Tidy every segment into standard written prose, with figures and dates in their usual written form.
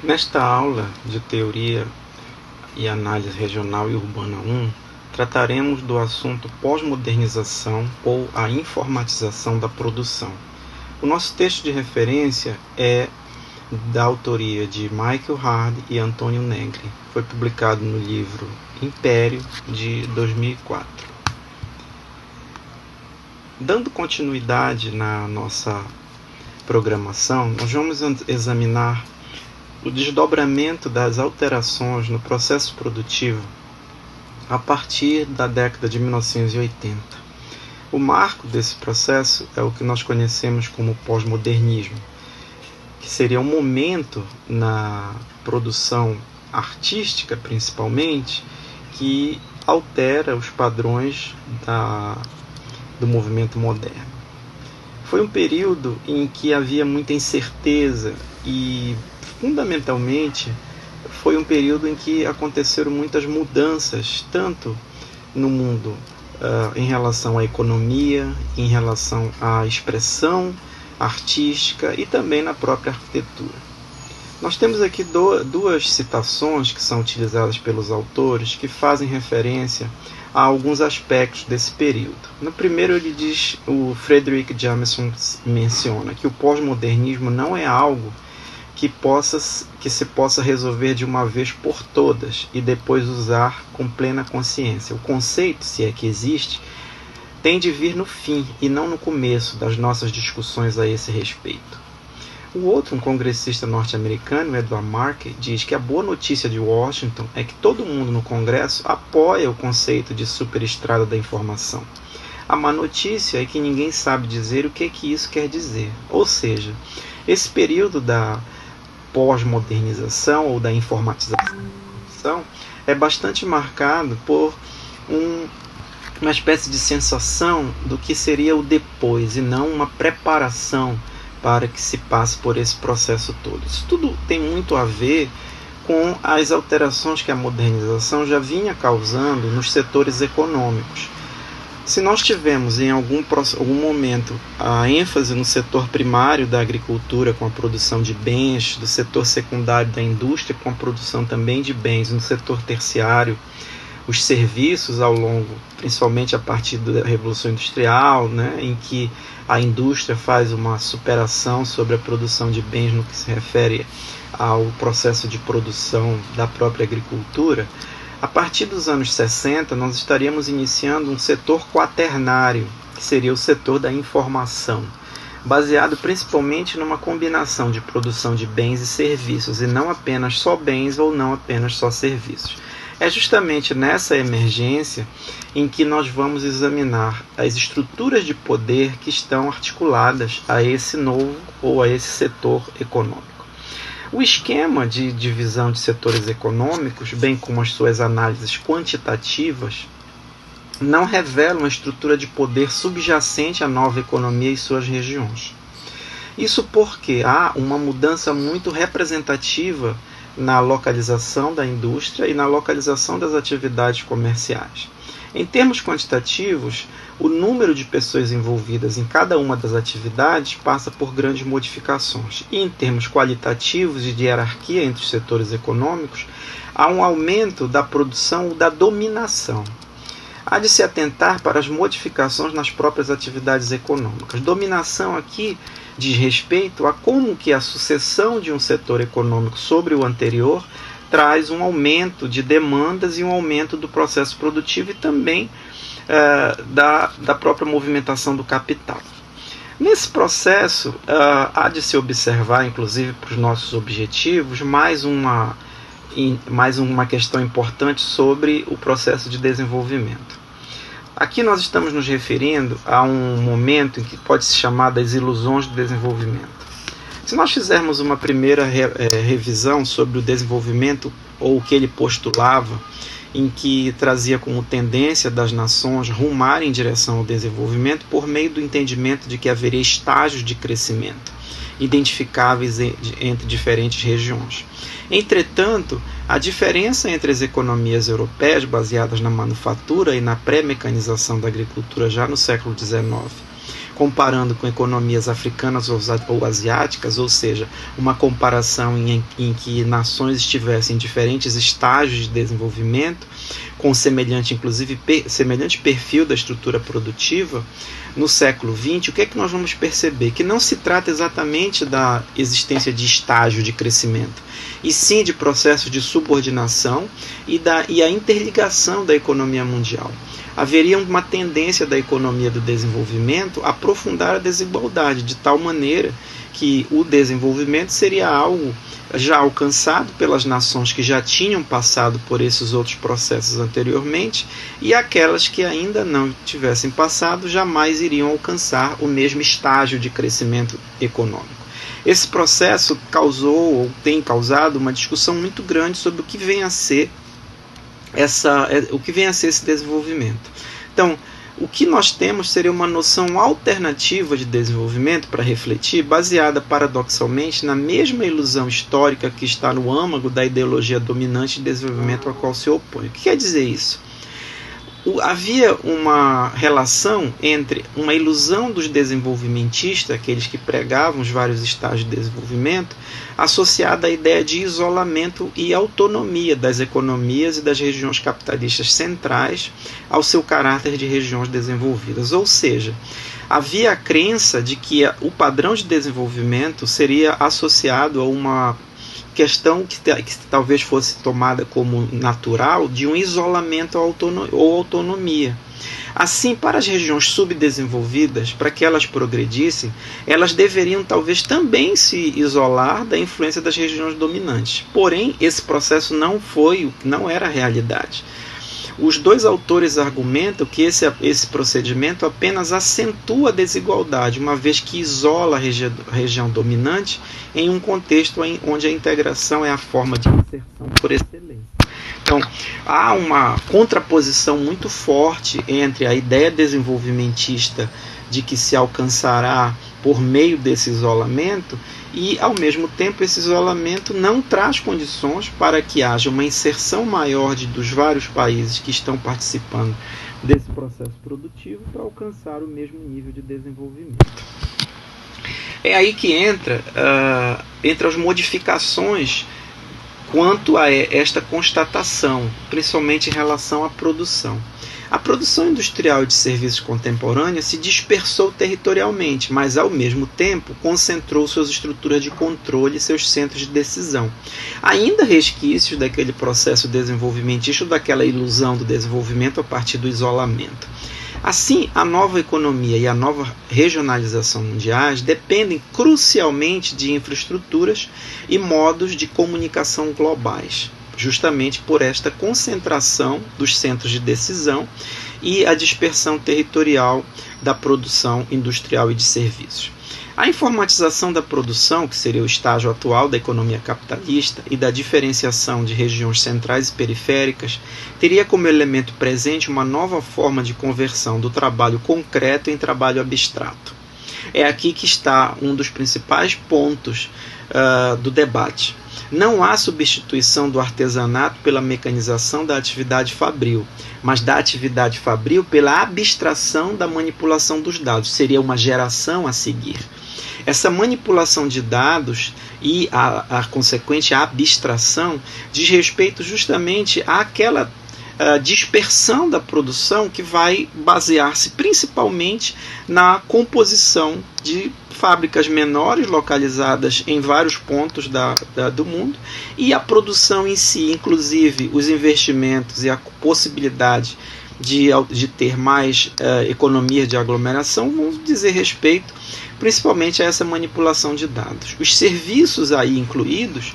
Nesta aula de Teoria e Análise Regional e Urbana 1, trataremos do assunto pós-modernização ou a informatização da produção. O nosso texto de referência é da autoria de Michael Hard e Antônio Negri. Foi publicado no livro Império, de 2004. Dando continuidade na nossa programação, nós vamos examinar o desdobramento das alterações no processo produtivo a partir da década de 1980. O marco desse processo é o que nós conhecemos como pós-modernismo, que seria um momento na produção artística, principalmente, que altera os padrões do movimento moderno. Foi um período em que havia muita incerteza e, fundamentalmente, foi um período em que aconteceram muitas mudanças, tanto no mundo em relação à economia, em relação à expressão artística e também na própria arquitetura. Nós temos aqui duas citações que são utilizadas pelos autores que fazem referência a alguns aspectos desse período. No primeiro ele diz, o Frederick Jameson menciona que o pós-modernismo não é algo que se possa resolver de uma vez por todas e depois usar com plena consciência. O conceito, se é que existe, tem de vir no fim e não no começo das nossas discussões a esse respeito. O outro, um congressista norte-americano, Edward Markey, diz que a boa notícia de Washington é que todo mundo no Congresso apoia o conceito de superestrada da informação. A má notícia é que ninguém sabe dizer o que isso quer dizer. Ou seja, esse período da pós-modernização ou da informatização é bastante marcado por uma espécie de sensação do que seria o depois e não uma preparação para que se passe por esse processo todo. Isso tudo tem muito a ver com as alterações que a modernização já vinha causando nos setores econômicos. Se nós tivemos em algum momento a ênfase no setor primário da agricultura com a produção de bens, do setor secundário da indústria com a produção também de bens, no setor terciário, os serviços ao longo, principalmente a partir da Revolução Industrial, em que a indústria faz uma superação sobre a produção de bens no que se refere ao processo de produção da própria agricultura. A partir dos anos 60, nós estaríamos iniciando um setor quaternário, que seria o setor da informação, baseado principalmente numa combinação de produção de bens e serviços, e não apenas só bens ou não apenas só serviços. É justamente nessa emergência em que nós vamos examinar as estruturas de poder que estão articuladas a esse novo ou a esse setor econômico. O esquema de divisão de setores econômicos, bem como as suas análises quantitativas, não revelam uma estrutura de poder subjacente à nova economia e suas regiões. Isso porque há uma mudança muito representativa na localização da indústria e na localização das atividades comerciais. Em termos quantitativos, o número de pessoas envolvidas em cada uma das atividades passa por grandes modificações. E em termos qualitativos e de hierarquia entre os setores econômicos, há um aumento da produção ou da dominação. Há de se atentar para as modificações nas próprias atividades econômicas. Dominação aqui diz respeito a como que a sucessão de um setor econômico sobre o anterior traz um aumento de demandas e um aumento do processo produtivo e também da própria movimentação do capital. Nesse processo, há de se observar, inclusive para os nossos objetivos, mais uma questão importante sobre o processo de desenvolvimento. Aqui nós estamos nos referindo a um momento em que pode se chamar das ilusões do desenvolvimento. Se nós fizermos uma primeira revisão sobre o desenvolvimento, ou o que ele postulava, em que trazia como tendência das nações rumarem em direção ao desenvolvimento por meio do entendimento de que haveria estágios de crescimento identificáveis entre diferentes regiões. Entretanto, a diferença entre as economias europeias baseadas na manufatura e na pré-mecanização da agricultura já no século XIX, comparando com economias africanas ou asiáticas, ou seja, uma comparação em que nações estivessem em diferentes estágios de desenvolvimento, com semelhante perfil da estrutura produtiva, no século XX, o que é que nós vamos perceber? Que não se trata exatamente da existência de estágio de crescimento, e sim de processos de subordinação e a interligação da economia mundial. Haveria uma tendência da economia do desenvolvimento a aprofundar a desigualdade, de tal maneira que o desenvolvimento seria algo já alcançado pelas nações que já tinham passado por esses outros processos anteriormente, e aquelas que ainda não tivessem passado jamais iriam alcançar o mesmo estágio de crescimento econômico. Esse processo causou ou tem causado uma discussão muito grande sobre o que vem a ser esse desenvolvimento. Então, o que nós temos seria uma noção alternativa de desenvolvimento para refletir, baseada paradoxalmente na mesma ilusão histórica que está no âmago da ideologia dominante de desenvolvimento a qual se opõe. O que quer dizer isso? Havia uma relação entre uma ilusão dos desenvolvimentistas, aqueles que pregavam os vários estágios de desenvolvimento, associada à ideia de isolamento e autonomia das economias e das regiões capitalistas centrais ao seu caráter de regiões desenvolvidas. Ou seja, havia a crença de que o padrão de desenvolvimento seria associado a uma questão que talvez fosse tomada como natural de um isolamento ou autonomia. Assim, para as regiões subdesenvolvidas, para que elas progredissem, elas deveriam talvez também se isolar da influência das regiões dominantes. Porém, esse processo não era a realidade. Os dois autores argumentam que esse procedimento apenas acentua a desigualdade, uma vez que isola a região dominante em um contexto onde a integração é a forma de inserção por excelência. Então, há uma contraposição muito forte entre a ideia desenvolvimentista de que se alcançará por meio desse isolamento e, ao mesmo tempo, esse isolamento não traz condições para que haja uma inserção maior dos vários países que estão participando desse processo produtivo para alcançar o mesmo nível de desenvolvimento. É aí que entra as modificações quanto a esta constatação, principalmente em relação à produção. A produção industrial e de serviços contemporânea se dispersou territorialmente, mas ao mesmo tempo concentrou suas estruturas de controle e seus centros de decisão. Ainda resquícios daquele processo desenvolvimentista, daquela ilusão do desenvolvimento a partir do isolamento. Assim, a nova economia e a nova regionalização mundiais dependem crucialmente de infraestruturas e modos de comunicação globais, justamente por esta concentração dos centros de decisão e a dispersão territorial da produção industrial e de serviços. A informatização da produção, que seria o estágio atual da economia capitalista, e da diferenciação de regiões centrais e periféricas, teria como elemento presente uma nova forma de conversão do trabalho concreto em trabalho abstrato. É aqui que está um dos principais pontos do debate. Não há substituição do artesanato pela mecanização da atividade fabril, mas da atividade fabril pela abstração da manipulação dos dados. Seria uma geração a seguir. Essa manipulação de dados e a consequente abstração diz respeito justamente àquela dispersão da produção que vai basear-se principalmente na composição de fábricas menores localizadas em vários pontos do mundo, e a produção em si, inclusive os investimentos e a possibilidade de ter mais economias de aglomeração, vão dizer respeito principalmente a essa manipulação de dados. Os serviços aí incluídos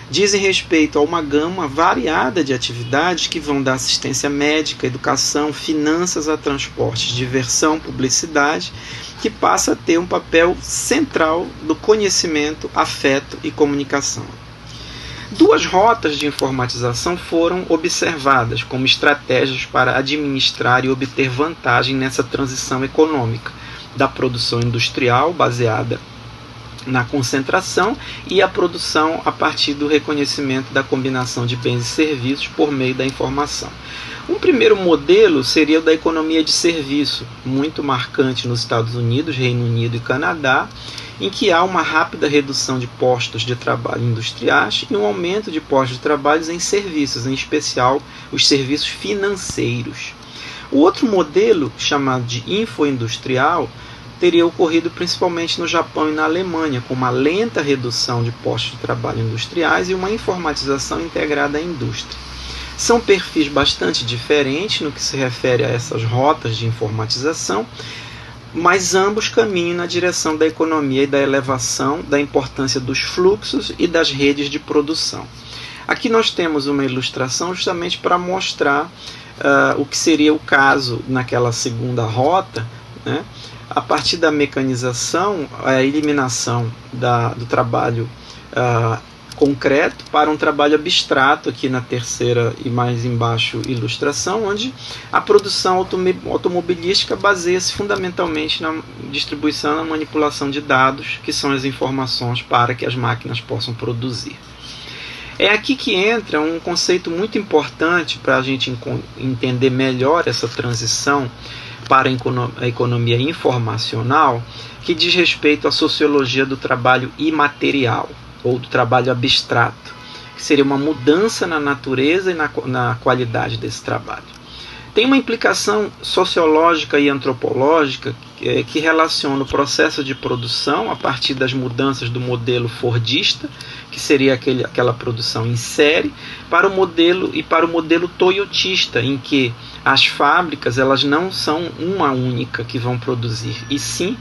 dizem respeito a uma gama variada de atividades que vão da assistência médica, educação, finanças a transportes, diversão, publicidade, que passa a ter um papel central do conhecimento, afeto e comunicação. Duas rotas de informatização foram observadas como estratégias para administrar e obter vantagem nessa transição econômica, da produção industrial baseada na concentração e a produção a partir do reconhecimento da combinação de bens e serviços por meio da informação. Um primeiro modelo seria o da economia de serviço, muito marcante nos Estados Unidos, Reino Unido e Canadá, em que há uma rápida redução de postos de trabalho industriais e um aumento de postos de trabalho em serviços, em especial os serviços financeiros. O outro modelo, chamado de infoindustrial, teria ocorrido principalmente no Japão e na Alemanha, com uma lenta redução de postos de trabalho industriais e uma informatização integrada à indústria. São perfis bastante diferentes no que se refere a essas rotas de informatização, mas ambos caminham na direção da economia e da elevação da importância dos fluxos e das redes de produção. Aqui nós temos uma ilustração justamente para mostrar o que seria o caso naquela segunda rota, né? A partir da mecanização, a eliminação do trabalho concreto para um trabalho abstrato, aqui na terceira e mais embaixo ilustração, onde a produção automobilística baseia-se fundamentalmente na distribuição e na manipulação de dados, que são as informações para que as máquinas possam produzir. É aqui que entra um conceito muito importante para a gente entender melhor essa transição para a economia informacional, que diz respeito à sociologia do trabalho imaterial, ou do trabalho abstrato, que seria uma mudança na natureza e na qualidade desse trabalho. Tem uma implicação sociológica e antropológica que relaciona o processo de produção a partir das mudanças do modelo fordista, que seria aquela produção em série, para o modelo toyotista, em que as fábricas elas não são uma única que vão produzir, e sim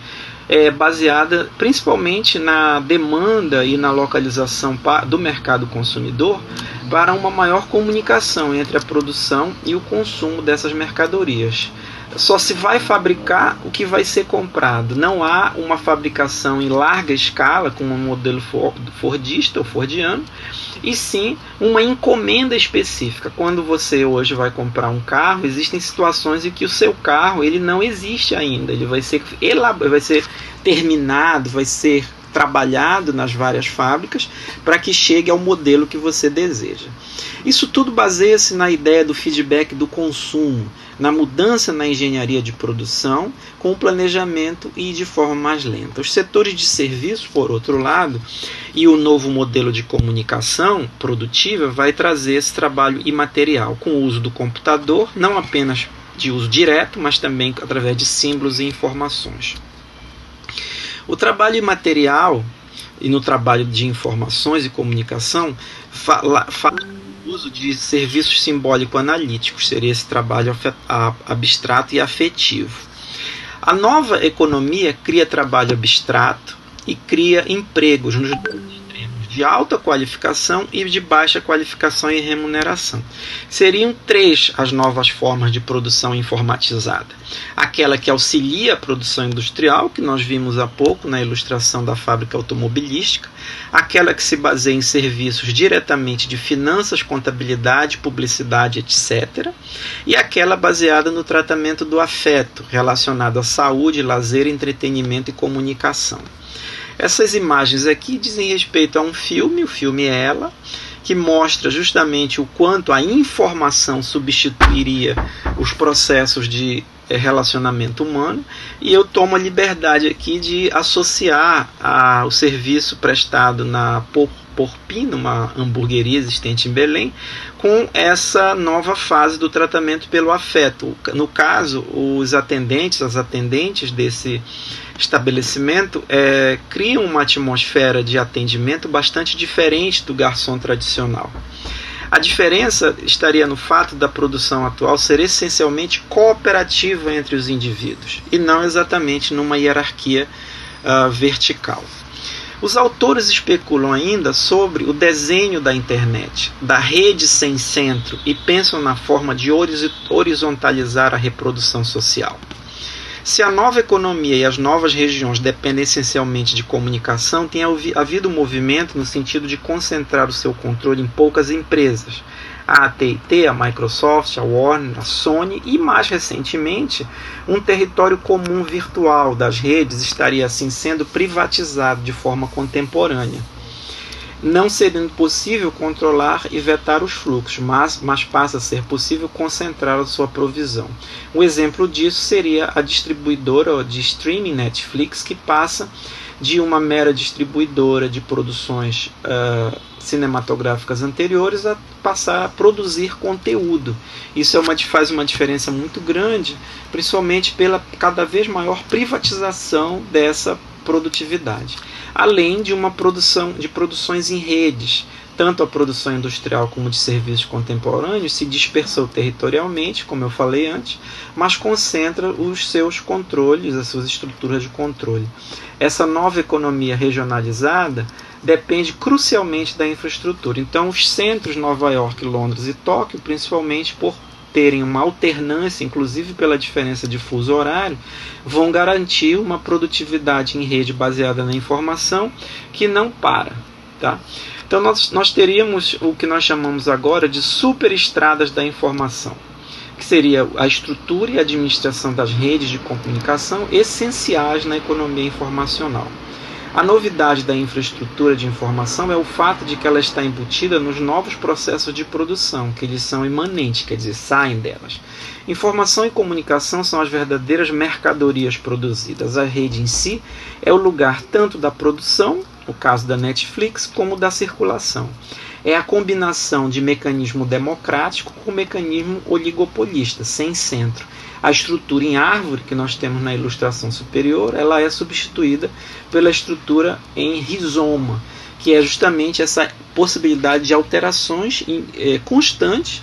baseada principalmente na demanda e na localização do mercado consumidor para uma maior comunicação entre a produção e o consumo dessas mercadorias. Só se vai fabricar o que vai ser comprado. Não há uma fabricação em larga escala, como um modelo fordista ou fordiano, e sim uma encomenda específica. Quando você hoje vai comprar um carro, existem situações em que o seu carro ele não existe ainda. Ele vai ser terminado, vai ser trabalhado nas várias fábricas para que chegue ao modelo que você deseja. Isso tudo baseia-se na ideia do feedback do consumo, na mudança na engenharia de produção, com o planejamento e de forma mais lenta. Os setores de serviço, por outro lado, e o novo modelo de comunicação produtiva vai trazer esse trabalho imaterial, com o uso do computador, não apenas de uso direto, mas também através de símbolos e informações. O trabalho imaterial e no trabalho de informações e comunicação fala do uso de serviços simbólico-analíticos, seria esse trabalho abstrato e afetivo. A nova economia cria trabalho abstrato e cria empregos nos extremos de alta qualificação e de baixa qualificação e remuneração. Seriam três as novas formas de produção informatizada. Aquela que auxilia a produção industrial, que nós vimos há pouco na ilustração da fábrica automobilística, aquela que se baseia em serviços diretamente de finanças, contabilidade, publicidade, etc., e aquela baseada no tratamento do afeto, relacionado à saúde, lazer, entretenimento e comunicação. Essas imagens aqui dizem respeito a um filme, o filme Ela, que mostra justamente o quanto a informação substituiria os processos de relacionamento humano, e eu tomo a liberdade aqui de associar o serviço prestado na Porpino, uma hamburgueria existente em Belém, com essa nova fase do tratamento pelo afeto. No caso, os atendentes, as atendentes desse estabelecimento criam uma atmosfera de atendimento bastante diferente do garçom tradicional. A diferença estaria no fato da produção atual ser essencialmente cooperativa entre os indivíduos e não exatamente numa hierarquia vertical. Os autores especulam ainda sobre o desenho da internet, da rede sem centro, e pensam na forma de horizontalizar a reprodução social. Se a nova economia e as novas regiões dependem essencialmente de comunicação, tem havido um movimento no sentido de concentrar o seu controle em poucas empresas. A AT&T, a Microsoft, a Warner, a Sony e, mais recentemente, um território comum virtual das redes estaria assim sendo privatizado de forma contemporânea. não sendo possível controlar e vetar os fluxos, mas passa a ser possível concentrar a sua provisão. Um exemplo disso seria a distribuidora de streaming Netflix, que passa de uma mera distribuidora de produções cinematográficas anteriores a passar a produzir conteúdo. Isso faz uma diferença muito grande, principalmente pela cada vez maior privatização dessa produtividade, além de uma produção de produções em redes. Tanto a produção industrial como de serviços contemporâneos se dispersou territorialmente, como eu falei antes, mas concentra os seus controles, as suas estruturas de controle. Essa nova economia regionalizada depende crucialmente da infraestrutura. Então, os centros Nova York, Londres e Tóquio, principalmente por terem uma alternância, inclusive pela diferença de fuso horário, vão garantir uma produtividade em rede baseada na informação que não para. Tá? Então nós teríamos o que nós chamamos agora de superestradas da informação, que seria a estrutura e a administração das redes de comunicação essenciais na economia informacional. A novidade da infraestrutura de informação é o fato de que ela está embutida nos novos processos de produção, que eles são imanentes, quer dizer, saem delas. Informação e comunicação são as verdadeiras mercadorias produzidas. A rede em si é o lugar tanto da produção, no caso da Netflix, como da circulação. É a combinação de mecanismo democrático com mecanismo oligopolista, sem centro. A estrutura em árvore que nós temos na ilustração superior, ela é substituída pela estrutura em rizoma, que é justamente essa possibilidade de alterações constantes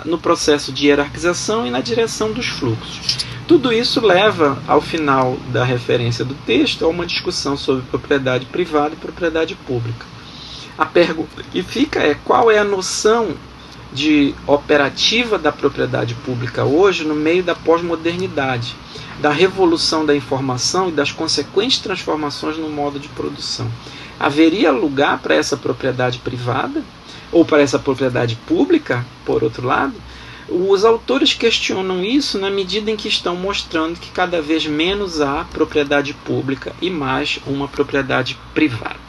no processo de hierarquização e na direção dos fluxos. Tudo isso leva, ao final da referência do texto, a uma discussão sobre propriedade privada e propriedade pública. A pergunta que fica é: qual é a noção de operativa da propriedade pública hoje no meio da pós-modernidade, da revolução da informação e das consequentes transformações no modo de produção? Haveria lugar para essa propriedade privada? Ou para essa propriedade pública, por outro lado? Os autores questionam isso na medida em que estão mostrando que cada vez menos há propriedade pública e mais uma propriedade privada.